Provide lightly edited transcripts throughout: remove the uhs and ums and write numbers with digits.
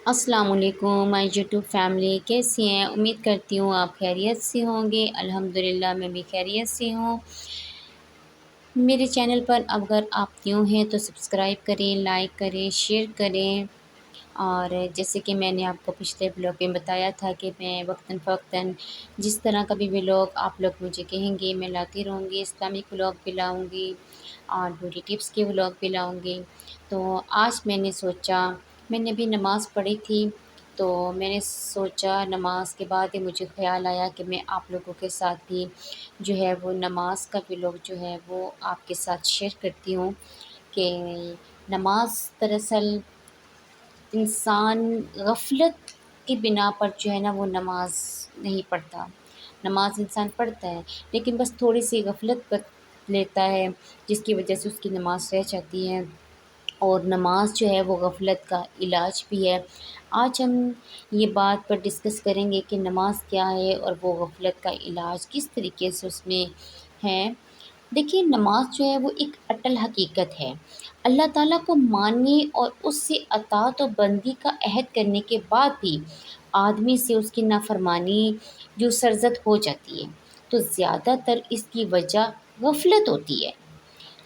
السلام علیکم مائی YouTube family, کیسی ہیں؟ امید کرتی ہوں آپ خیریت سے ہوں گے۔ الحمدللہ میں بھی خیریت سے ہوں۔ میرے چینل پر اگر آپ نیو ہیں تو سبسکرائب کریں، لائک کریں، شیئر کریں۔ اور جیسے کہ میں نے آپ کو پچھلے بلاگ میں بتایا تھا کہ میں وقتاً فوقتاً جس طرح کا بھی بلاگ آپ لوگ مجھے کہیں گے میں لاتی رہوں گی۔ اسلامک بلاگ بھی لاؤں گی اور بیوٹی ٹپس کے بلاگ بھی لاؤں گی۔ تو آج میں نے سوچا، میں نے بھی نماز پڑھی تھی تو میں نے سوچا نماز کے بعد ہی مجھے خیال آیا کہ میں آپ لوگوں کے ساتھ بھی جو ہے وہ نماز کا بلاگ جو ہے وہ آپ کے ساتھ شیئر کرتی ہوں کہ نماز دراصل انسان غفلت کی بنا پر جو ہے نا وہ نماز نہیں پڑھتا۔ نماز انسان پڑھتا ہے لیکن بس تھوڑی سی غفلت کر لیتا ہے جس کی وجہ سے اس کی نماز رہ جاتی ہے، اور نماز جو ہے وہ غفلت کا علاج بھی ہے۔ آج ہم یہ بات پر ڈسکس کریں گے کہ نماز کیا ہے اور وہ غفلت کا علاج کس طریقے سے اس میں ہے۔ دیکھیے، نماز جو ہے وہ ایک اٹل حقیقت ہے۔ اللہ تعالیٰ کو ماننے اور اس سے اطاعت و بندی کا عہد کرنے کے بعد بھی آدمی سے اس کی نافرمانی جو سرزد ہو جاتی ہے تو زیادہ تر اس کی وجہ غفلت ہوتی ہے۔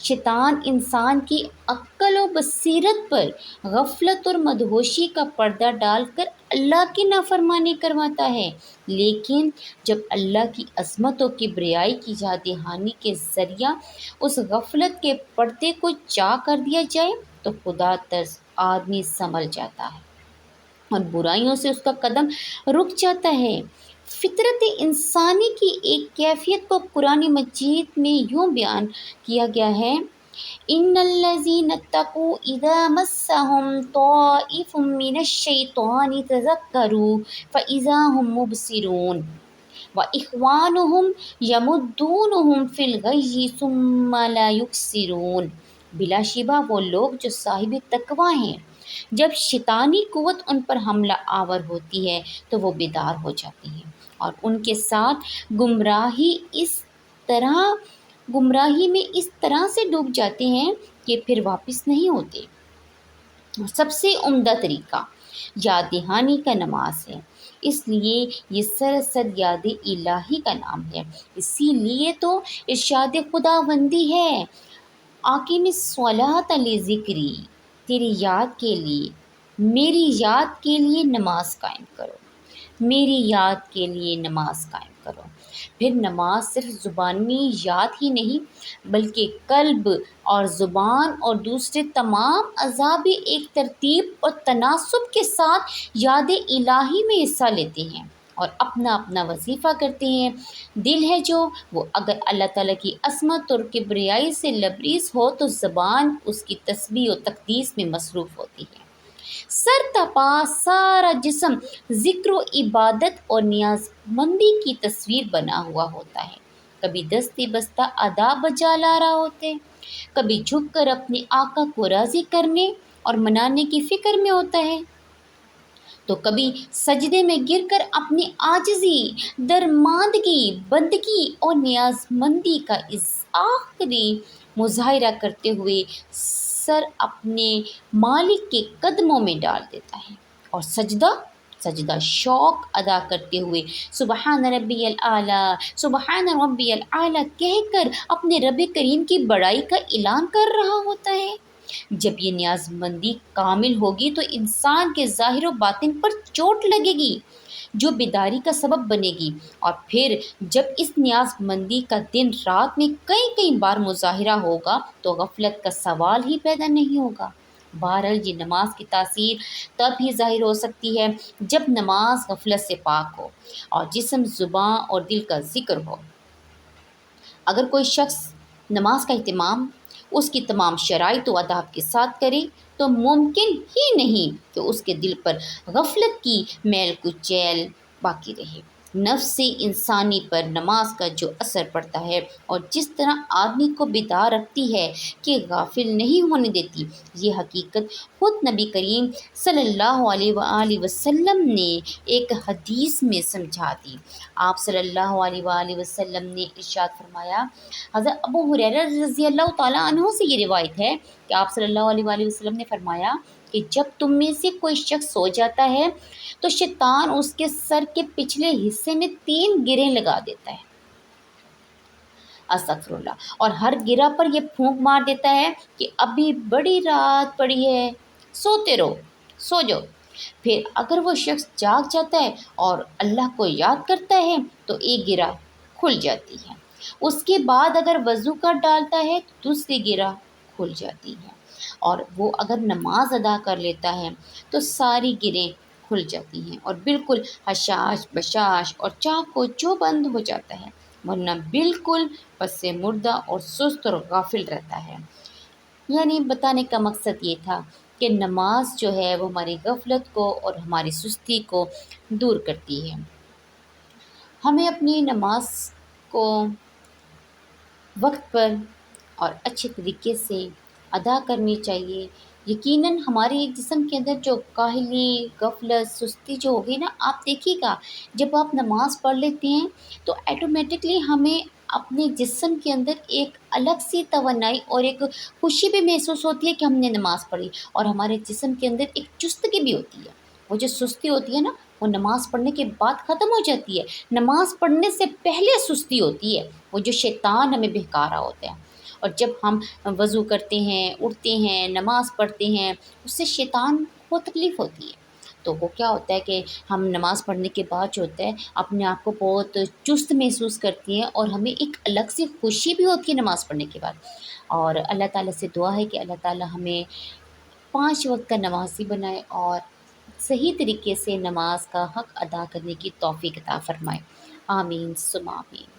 شیطان انسان کی عقل و بصیرت پر غفلت اور مدہوشی کا پردہ ڈال کر اللہ کی نافرمانی کرواتا ہے، لیکن جب اللہ کی عظمت و کبریائی کی یاد دہانی کے ذریعہ اس غفلت کے پردے کو چاک کر دیا جائے تو خدا ترس آدمی سنبھل جاتا ہے اور برائیوں سے اس کا قدم رک جاتا ہے۔ فطرت انسانی کی ایک کیفیت کو قرآن مجید میں یوں بیان کیا گیا ہے: ان الذین اتقوا اذا مسهم طائف من الشیطان تذکروا فاذا هم مبصرون واخوانهم یمدونهم فی الغی ثم لا یقصرون۔ بلا شبہ وہ لوگ جو صاحب تقوی ہیں، جب شیطانی قوت ان پر حملہ آور ہوتی ہے تو وہ بیدار ہو جاتے ہیں اور ان کے ساتھ گمراہی میں اس طرح سے ڈوب جاتے ہیں کہ پھر واپس نہیں ہوتے۔ سب سے عمدہ طریقہ یاد دہانی کا نماز ہے، اس لیے یہ سراسر یاد الہی کا نام ہے۔ اسی لیے تو ارشاد خداوندی ہے: اقیم الصلاۃ لذکری، تیری یاد کے لیے، میری یاد کے لیے نماز قائم کرو، میری یاد کے لیے نماز قائم کرو۔ پھر نماز صرف زبانی یاد ہی نہیں بلکہ قلب اور زبان اور دوسرے تمام اعضاء بھی ایک ترتیب اور تناسب کے ساتھ یاد الہی میں حصہ لیتے ہیں اور اپنا اپنا وظیفہ کرتے ہیں۔ دل ہے جو، وہ اگر اللہ تعالیٰ کی عظمت اور کبریائی سے لبریز ہو تو زبان اس کی تسبیح و تقدیس میں مصروف ہوتی ہے۔ سر تپا سارا جسم ذکر و عبادت اور نیاز مندی کی تصویر بنا ہوا ہوتا ہے۔ کبھی دستے بستہ ادا بجا لا رہا ہوتے، کبھی جھک کر اپنے آقا کو راضی کرنے اور منانے کی فکر میں ہوتا ہے، تو کبھی سجدے میں گر کر اپنی عاجزی، درماندگی، بندگی اور نیاز مندی کا آخری مظاہرہ کرتے ہوئے سر اپنے مالک کے قدموں میں ڈال دیتا ہے اور سجدہ شوق ادا کرتے ہوئے سبحان ربی الاعلیٰ، سبحان ربی الاعلیٰ کہہ کر اپنے رب کریم کی بڑائی کا اعلان کر رہا ہوتا ہے۔ جب یہ نیاز مندی کامل ہوگی تو انسان کے ظاہر و باطن پر چوٹ لگے گی جو بیداری کا سبب بنے گی، اور پھر جب اس نیاز مندی کا دن رات میں کئی بار مظاہرہ ہوگا تو غفلت کا سوال ہی پیدا نہیں ہوگا۔ بہرحال یہ نماز کی تاثیر تب ہی ظاہر ہو سکتی ہے جب نماز غفلت سے پاک ہو اور جسم، زبان اور دل کا ذکر ہو۔ اگر کوئی شخص نماز کا اہتمام اس کی تمام شرائط و آداب کے ساتھ کرے تو ممکن ہی نہیں کہ اس کے دل پر غفلت کی میل کچیل باقی رہے۔ نفس انسانی پر نماز کا جو اثر پڑتا ہے اور جس طرح آدمی کو بیدار رکھتی ہے کہ غافل نہیں ہونے دیتی، یہ حقیقت خود نبی کریم صلی اللہ علیہ وآلہ وسلم نے ایک حدیث میں سمجھا دی۔ آپ صلی اللہ علیہ وآلہ وسلم نے ارشاد فرمایا، حضرت ابو ہریرہ رضی اللہ تعالیٰ عنہ سے یہ روایت ہے کہ آپ صلی اللہ علیہ وآلہ وسلم نے فرمایا کہ جب تم میں سے کوئی شخص سو جاتا ہے تو شیطان اس کے سر کے پچھلے حصے میں 3 گریں لگا دیتا ہے، استغفر اللہ، اور ہر گرہ پر یہ پھونک مار دیتا ہے کہ ابھی بڑی رات پڑی ہے، سوتے رہو، سو جاؤ۔ پھر اگر وہ شخص جاگ جاتا ہے اور اللہ کو یاد کرتا ہے تو ایک گرہ کھل جاتی ہے، اس کے بعد اگر وضو کر ڈالتا ہے تو دوسری گرہ کھل جاتی ہے، اور وہ اگر نماز ادا کر لیتا ہے تو ساری گرہیں کھل جاتی ہیں اور بالکل حشاش بشاش اور چاق و چو بند ہو جاتا ہے، ورنہ بالکل پس مردہ اور سست اور غافل رہتا ہے۔ یعنی بتانے کا مقصد یہ تھا کہ نماز جو ہے وہ ہماری غفلت کو اور ہماری سستی کو دور کرتی ہے۔ ہمیں اپنی نماز کو وقت پر اور اچھے طریقے سے ادا کرنی چاہیے۔ یقیناً ہمارے جسم کے اندر جو کاہلی، غفلت، سستی جو ہوگی نا، آپ دیکھیے گا جب آپ نماز پڑھ لیتے ہیں تو ایٹومیٹکلی ہمیں اپنے جسم کے اندر ایک الگ سی توانائی اور ایک خوشی بھی محسوس ہوتی ہے کہ ہم نے نماز پڑھی، اور ہمارے جسم کے اندر ایک چستگی بھی ہوتی ہے۔ وہ جو سستی ہوتی ہے نا، وہ نماز پڑھنے کے بعد ختم ہو جاتی ہے۔ نماز پڑھنے سے پہلے سستی ہوتی ہے، وہ جو شیطان ہمیں بہکا رہا ہوتا ہے، اور جب ہم وضو کرتے ہیں، اٹھتے ہیں، نماز پڑھتے ہیں، اس سے شیطان کو تکلیف ہوتی ہے۔ تو وہ کیا ہوتا ہے کہ ہم نماز پڑھنے کے بعد جو ہوتا ہے اپنے آپ کو بہت چست محسوس کرتی ہیں، اور ہمیں ایک الگ سی خوشی بھی ہوتی ہے نماز پڑھنے کے بعد۔ اور اللہ تعالیٰ سے دعا ہے کہ اللہ تعالیٰ ہمیں 5 وقت کا نمازی بنائے اور صحیح طریقے سے نماز کا حق ادا کرنے کی توفیق عطا فرمائے۔ آمین ثم آمین۔